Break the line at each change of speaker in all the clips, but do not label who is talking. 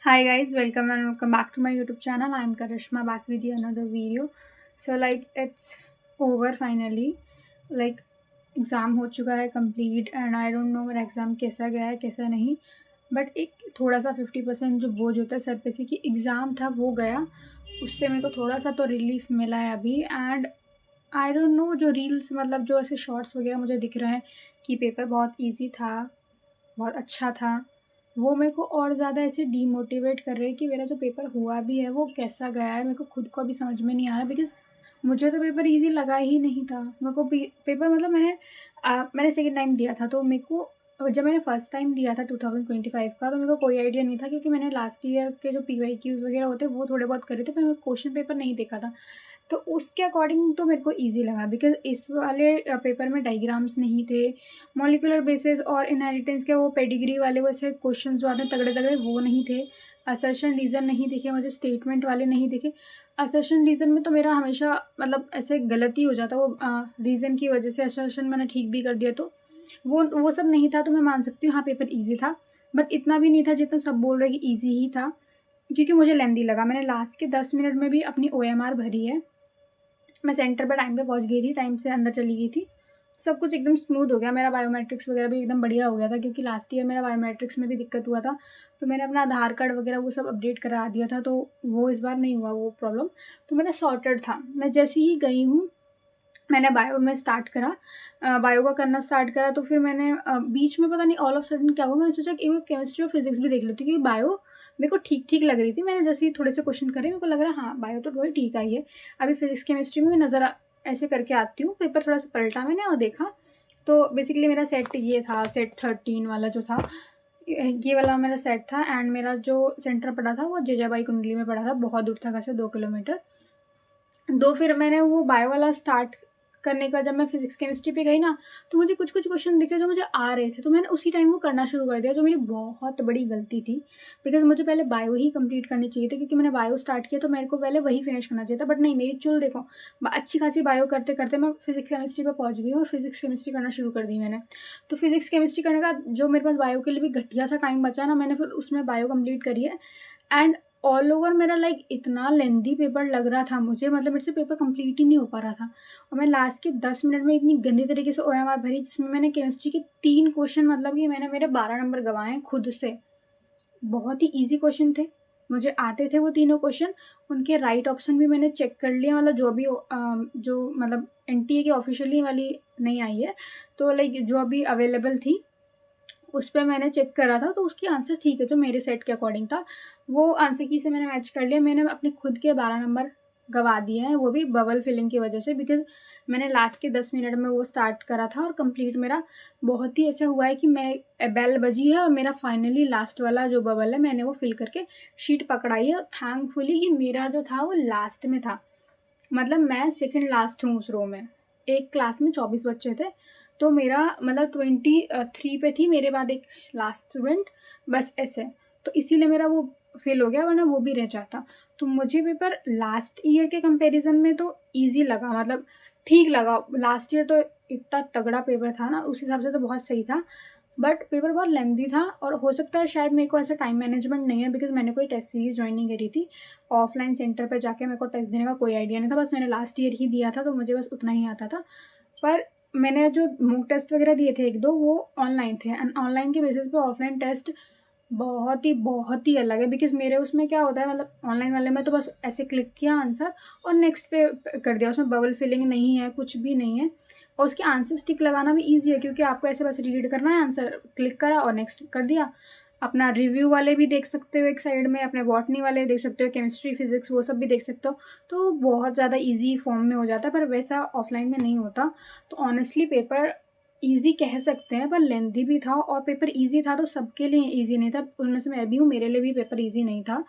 Hi guys, welcome and welcome back to my YouTube channel. I'm Karishma back with you another video. So it's over finally. Like exam हो चुका है complete and I don't know मेरा exam कैसा गया है कैसा नहीं, but एक थोड़ा सा 50% जो बोझ होता है सर पे से कि एग्ज़ाम था वो गया, उससे मेरे को थोड़ा सा तो रिलीफ मिला है अभी। एंड आई डोंट नो जो रील्स मतलब जो ऐसे शॉर्ट्स वगैरह मुझे दिख रहे हैं कि पेपर बहुत ईजी था, बहुत अच्छा था, वो मेरे को और ज़्यादा ऐसे डीमोटिवेट कर रहे हैं कि मेरा जो पेपर हुआ भी है वो कैसा गया है, मेरे को खुद को अभी समझ में नहीं आ रहा। बिकॉज़ मुझे तो पेपर ईज़ी लगा ही नहीं था। मेरे को पेपर मतलब मैंने सेकंड टाइम दिया था, तो मेरे को जब मैंने फर्स्ट टाइम दिया था 2025 का, तो मेरे को कोई आइडिया नहीं था क्योंकि मैंने लास्ट ईयर के जो पीवाईक्यूज़ वगैरह होते हैं वो थोड़े बहुत करे थे, पर मैं क्वेश्चन पेपर नहीं देखा था। तो उसके अकॉर्डिंग तो मेरे को ईज़ी लगा बिकॉज़ इस वाले पेपर में डायग्राम्स नहीं थे, मॉलिक्यूलर बेसिस और इनहेरिटेंस के वो पेडिग्री वाले वैसे क्वेश्चंस जो आते हैं तगड़े-तगड़े वो नहीं थे, असर्शन रीज़न नहीं दिखे मुझे, स्टेटमेंट वाले नहीं दिखे। असर्शन रीज़न में तो मेरा हमेशा मतलब ऐसे गलती हो जाता, वो रीज़न की वजह से असर्शन मैंने ठीक भी कर दिया, तो वो सब नहीं था, तो मैं मान सकती हूँ हाँ, पेपर ईज़ी था। बट इतना भी नहीं था जितना सब बोल रहे हैं कि ईज़ी ही था, क्योंकि मुझे लेंदी लगा। मैंने लास्ट के 10 मिनट में भी अपनी ओएमआर भरी है। मैं सेंटर पे टाइम पे पहुँच गई थी, टाइम से अंदर चली गई थी। सब कुछ एकदम स्मूथ हो गया, मेरा बायोमेट्रिक्स वगैरह भी एकदम बढ़िया हो गया था क्योंकि लास्ट ईयर मेरा बायोमेट्रिक्स में भी दिक्कत हुआ था। तो मैंने अपना आधार कार्ड वगैरह वो सब अपडेट करा दिया था, तो वो इस बार नहीं हुआ वो प्रॉब्लम। तो मेरा सॉर्टेड था। मैं जैसे ही गई हूँ, मैंने बायो में स्टार्ट करा, बायो का करना स्टार्ट करा, तो फिर मैंने बीच में पता नहीं ऑल ऑफ सडन क्या हुआ, मैंने सोचा कि एक केमिस्ट्री और फिजिक्स भी देख लेती हूँ क्योंकि बायो मेरे को ठीक-ठीक लग रही थी। मैंने जैसे ही थोड़े से क्वेश्चन करे मेरे को लग रहा हाँ, बायो तो थोड़ी ठीक आई है। अभी फिजिक्स केमिस्ट्री में मैं नज़र ऐसे करके आती हूँ, पेपर थोड़ा-सा पलटा मैंने और देखा, तो बेसिकली मेरा सेट ये था, सेट 13 वाला जो था, ये वाला मेरा सेट था। एंड मेरा जो सेंटर पड़ा था वो जीजाबाई कुंडली में पड़ा था, बहुत दूर था घर से 2 किलोमीटर। तो फिर मैंने वो बायो वाला स्टार्ट करने का जब मैं फिज़िक्स केमिस्ट्री पे गई ना, तो मुझे कुछ-कुछ क्वेश्चन दिखे जो मुझे आ रहे थे, तो मैंने उसी टाइम वो करना शुरू कर दिया, जो मेरी बहुत बड़ी गलती थी। बिकॉज़ मुझे पहले बायो ही कंप्लीट करनी चाहिए थी क्योंकि मैंने बायो स्टार्ट किया तो मेरे को पहले वही फिनिश करना चाहिए था, बट नहीं, मेरी चुल देखो, अच्छी खासी बायो करते-करते मैं फिज़िक्स केमिस्ट्री पे पहुँच गई हूँ और फिज़िक्स केमिस्ट्री करना शुरू कर दी मैंने। तो फिज़िक्स केमिस्ट्री करने का जो मेरे पास बायो के लिए भी घटिया सा टाइम बचा ना, मैंने फिर उसमें बायो कंप्लीट करी है। एंड ऑल ओवर मेरा इतना लेंदी पेपर लग रहा था मुझे, मतलब मेरे से पेपर कंप्लीट ही नहीं हो पा रहा था। और मैं लास्ट के 10 मिनट में इतनी गंदी तरीके से ओएमआर भरी जिसमें मैंने केमिस्ट्री के 3 क्वेश्चन, मतलब कि मैंने मेरे 12 नंबर गँवाए खुद से। बहुत ही ईज़ी क्वेश्चन थे, मुझे आते थे वो तीनों क्वेश्चन। उनके राइट ऑप्शन भी मैंने चेक कर लिया, मतलब जो भी जो मतलब एनटीए की ऑफ़िशियली वाली नहीं आई है, तो जो अभी अवेलेबल थी उस पे मैंने चेक करा था, तो उसकी आंसर ठीक है, जो मेरे सेट के अकॉर्डिंग था, वो आंसर की से मैंने मैच कर लिया। मैंने अपने खुद के 12 नंबर गँवा दिए हैं, वो भी बबल फिलिंग की वजह से, बिकॉज़ मैंने लास्ट के 10 मिनट में वो स्टार्ट करा था और कंप्लीट मेरा बहुत ही ऐसा हुआ है कि बेल बजी है और मेरा फाइनली लास्ट वाला जो बबल है मैंने वो फिल करके शीट पकड़ाई है। थैंकफुली कि मेरा जो था वो लास्ट में था। मतलब मैं सेकंड लास्ट हूँ उस रो में। एक क्लास में 24 बच्चे थे, तो मेरा मतलब 23 पे थी मेरे बाद एक लास्ट स्टूडेंट, बस ऐसे। तो इसीलिए मेरा वो फ़ेल हो गया, वरना वो भी रह जाता। तो मुझे पेपर लास्ट ईयर के कंपैरिज़न में तो ईज़ी लगा, मतलब ठीक लगा। लास्ट ईयर तो इतना तगड़ा पेपर था ना, उस हिसाब से तो बहुत सही था। बट पेपर बहुत लेंथी था और हो सकता है शायद मेरे को ऐसा टाइम मैनेजमेंट नहीं है, बिकॉज़ मैंने कोई टेस्ट सीरीज़ जॉइन नहीं करी थी। ऑफ़लाइन सेंटर पे जाके मेरे को टेस्ट देने का कोई आइडिया नहीं था, बस मैंने लास्ट ईयर ही दिया था, तो मुझे बस उतना ही आता था। पर मैंने जो मॉक टेस्ट वगैरह दिए थे 1-2, वो ऑनलाइन थे, एंड ऑनलाइन के बेसिस पे ऑफ़लाइन टेस्ट बहुत ही अलग है, बिकॉज़ मेरे उसमें क्या होता है, मतलब ऑनलाइन वाले में तो बस ऐसे क्लिक किया आंसर और नेक्स्ट पे कर दिया, उसमें बबल फिलिंग नहीं है, कुछ भी नहीं है। और उसके आंसर्स टिक लगाना भी ईज़ी है क्योंकि आपको ऐसे बस रीड करना है, आंसर क्लिक करा और नेक्स्ट कर दिया। अपना रिव्यू वाले भी देख सकते हो एक साइड में, अपने बॉटनी वाले देख सकते हो, केमिस्ट्री, फिज़िक्स वो सब भी देख सकते हो। तो बहुत ज़्यादा ईज़ी फॉर्म में हो जाता है, पर वैसा ऑफ़लाइन में नहीं होता। तो ऑनेस्टली पेपर ईज़ी कह सकते हैं, पर लेंथी भी था, और पेपर ईज़ी था तो सबके लिए ईज़ी नहीं था, उनमें से मैं भी हूँ, मेरे लिए भी पेपर ईज़ी नहीं था।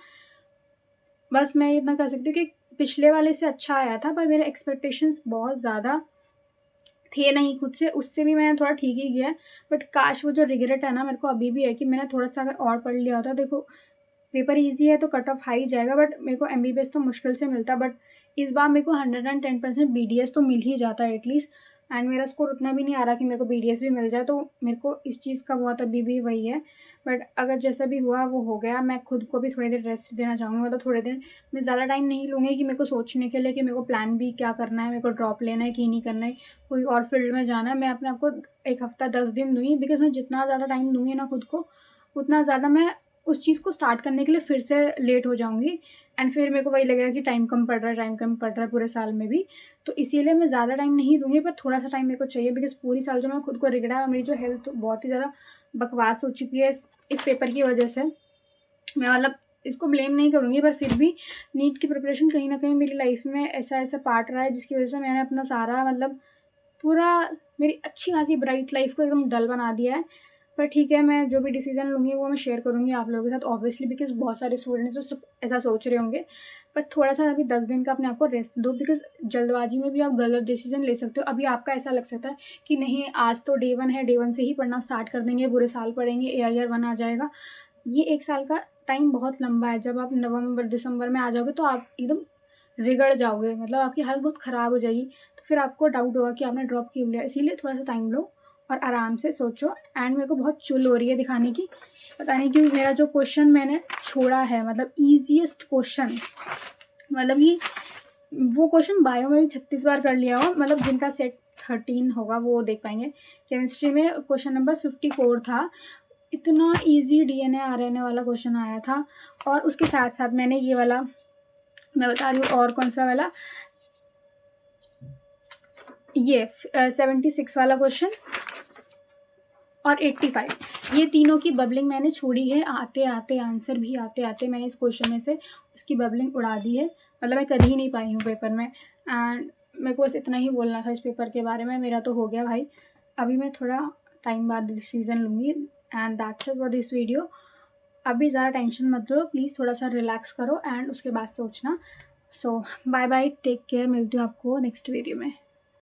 बस मैं इतना कह सकती हूँ कि पिछले वाले से अच्छा आया था, पर मेरे एक्सपेक्टेशंस बहुत ज़्यादा थे नहीं खुद से, उससे भी मैंने थोड़ा ठीक ही किया है। बट काश वो जो रिग्रेट है ना मेरे को अभी भी है कि मैंने थोड़ा-सा अगर और पढ़ लिया होता। देखो, पेपर ईज़ी है तो कट ऑफ हाई जाएगा, बट मेरे को एमबीबीएस तो मुश्किल से मिलता, बट इस बार मेरे को 110% बीडीएस तो मिल ही जाता है एटलीस्ट। एंड मेरा स्कोर उतना भी नहीं आ रहा कि मेरे को BDS भी मिल जाए, तो मेरे को इस चीज़ का बहुत अभी भी वही है। बट अगर जैसा भी हुआ वो हो गया, मैं खुद को भी थोड़ी देर रेस्ट देना चाहूँगी, मतलब थोड़े दिन मैं ज़्यादा टाइम नहीं लूँगी कि मेरे को सोचने के लिए कि मेरे को प्लान भी क्या करना है, मेरे को ड्रॉप लेना है कि नहीं करना है, कोई और फील्ड में जाना है। मैं अपने आप को 1 हफ़्ता 10 दिन दूँगी, बिकॉज़ मैं जितना ज़्यादा टाइम दूँगी ना खुद को, उतना ज़्यादा मैं उस चीज़ को स्टार्ट करने के लिए फिर से लेट हो जाऊँगी। एंड फिर मेरे को वही लगेगा कि टाइम कम पड़ रहा है, टाइम कम पड़ रहा है पूरे साल में भी। तो इसीलिए मैं ज़्यादा टाइम नहीं दूँगी, पर थोड़ा-सा टाइम मेरे को चाहिए, बिकॉज़ पूरी साल जो मैं खुद को रिगड़ा है, मेरी जो हेल्थ बहुत ही ज़्यादा बकवास हो चुकी है इस पेपर की वजह से। मैं मतलब इसको ब्लेम नहीं करूँगी, पर फिर भी नीट की प्रिपरेशन कहीं न कहीं मेरी लाइफ़ में ऐसा पार्ट रहा है, जिसकी वजह से मैंने अपना सारा मतलब पूरा मेरी अच्छी खासी ब्राइट लाइफ़ को एकदम डल बना दिया है। पर ठीक है, मैं जो भी डिसीज़न लूँगी वो मैं शेयर करूँगी आप लोगों के साथ ऑब्वियसली, बिकॉज़ बहुत सारे स्टूडेंट्स तो सब ऐसा सोच रहे होंगे। पर थोड़ा-सा अभी 10 दिन का अपने आप को रेस्ट दो, बिकॉज़ जल्दबाज़ी में भी आप गलत डिसीज़न ले सकते हो। अभी आपका ऐसा लग सकता है कि नहीं, आज तो डे 1 है, डे 1 से ही पढ़ना स्टार्ट कर देंगे, पूरे साल पढ़ेंगे, AIR 1 आ जाएगा। ये 1 साल का टाइम बहुत लंबा है। जब आप नवंबर, दिसंबर में आ जाओगे तो आप एकदम रिगड़ जाओगे, मतलब आपकी हालत बहुत ख़राब हो जाएगी। तो फिर आपको डाउट होगा कि आपने ड्रॉप क्यों लिया। इसीलिए थोड़ा-सा टाइम लो और आराम से सोचो। एंड मेरे को बहुत चुल हो रही है दिखाने की। पता नहीं क्यों मेरा जो क्वेश्चन मैंने छोड़ा है, मतलब ईज़ीएस्ट क्वेश्चन, मतलब कि वो क्वेश्चन बायो में भी 36 बार कर लिया हो, मतलब जिनका सेट 13 होगा वो देख पाएँगे। केमिस्ट्री में क्वेश्चन नंबर 54 था। इतना ईज़ी DNA RNA वाला क्वेश्चन आया था, और उसके साथ-साथ मैंने ये वाला, मैं बता रही हूँ और कौन-सा वाला, ये 76 वाला क्वेश्चन और 85, ये तीनों की बबलिंग मैंने छोड़ी है। आते-आते आंसर भी आते-आते मैंने इस क्वेश्चन में से उसकी बबलिंग उड़ा दी है। मतलब मैं कर ही नहीं पाई हूँ पेपर में। एंड मेरे को बस इतना ही बोलना था इस पेपर के बारे में। मेरा तो हो गया भाई। अभी मैं थोड़ा टाइम बाद डिसीज़न लूँगी। And that's it for this video. अभी ज़्यादा टेंशन मत लो, प्लीज़ थोड़ा-सा रिलैक्स करो एंड उसके बाद सोचना। सो बाय बाय, टेक केयर, मिलती हूँ आपको नेक्स्ट वीडियो में।